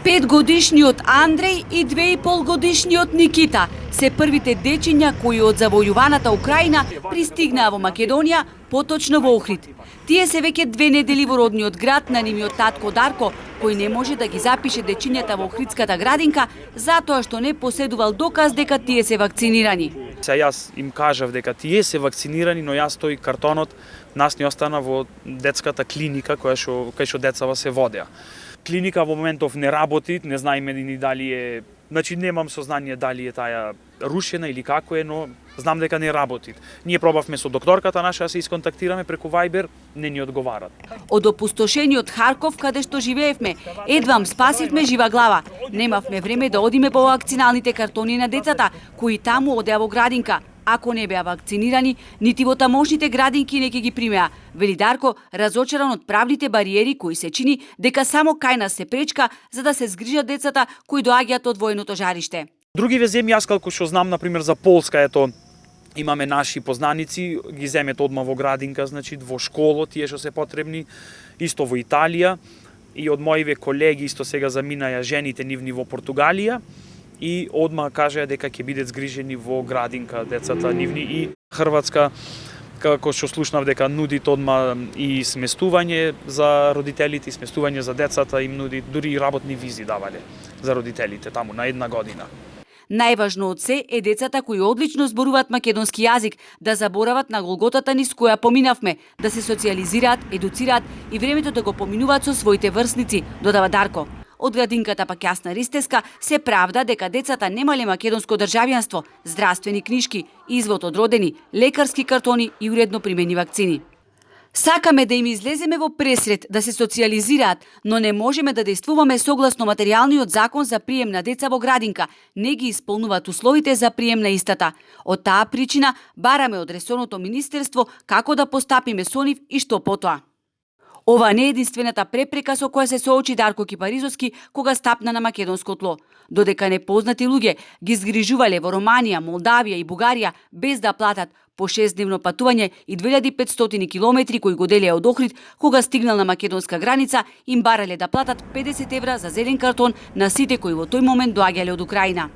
Петгодишниот Андреј и 2,5-годишниот Никита се првите дечиња кои од завојуваната Украина пристигнаа во Македонија, поточно во Охрид. Тие се веќе 2 недели во родниот град на нивниот татко Дарко, кој не може да ги запише дечињата во Охридската градинка затоа што не поседувал доказ дека тие се вакцинирани. Јас им кажав дека тие се вакцинирани, но јас тој картонот нас не остана во детската клиника кај што децава се водеа. Клиника во моментов не работи, не знаеме ни дали е, значи немам сознание дали е таа рушена или како е, но знам дека не работи. Ние пробавме со докторката наша да се исконтактираме преку Viber, не ни одговарат. Од опустошениот Харков, каде што живеевме, едвам спасивме жива глава. Немавме време да одиме по вакциналните картони на децата, кои таму одеа во градинка. Ако не беа вакцинирани, нити во тамошните градинки не ќе ги примеа, вели Дарко, разочаран од правните бариери кои се чини дека само кај нас се пречка за да се згрижат децата кои доаѓаат од војното жариште. Други земји, јас како што знам, например, за Полска, ето, имаме наши познаници, ги земете одма во градинка, значи во школо, тие што се потребни, исто во Италија, и од моиве колеги исто сега заминаја жените нивни во Португалија, и одма кажаа дека ќе бидат згрижени во градинка децата нивни, и Хрватска, како што слушнав дека нуди одма и сместување за родителите, и сместување за децата, им нуди, дури и работни визи давале за родителите таму на 1 година. Најважно од се е децата кои одлично зборуваат македонски јазик да заборават на голготата низ која поминавме, да се социјализираат, едуцираат и времето да го поминуваат со своите врсници, додава Дарко. Од градинката пак Јасна Ристеска се правда дека децата немале македонско државјанство, здравствени книжки, извод од родени, лекарски картони и уредно примени вакцини. Сакаме да им излеземе во пресред, да се социјализираат, но не можеме да действуваме согласно материјалниот закон за прием на деца во градинка. Не ги исполнуваат условите за прием на истата. Од таа причина бараме од ресорното министерство како да постапиме со нив и што потоа. Ова не е единствената препрека со која се соочи Дарко Кипаризовски кога стапна на македонско тло. Додека непознати луѓе ги згрижувале во Романија, Молдавија и Бугарија без да платат по 6-дневно патување и 2500 километри кои го делеа од Охрид, кога стигнал на македонска граница, им барале да платат 50 евра за зелен картон на сите кои во тој момент доаѓале од Украина.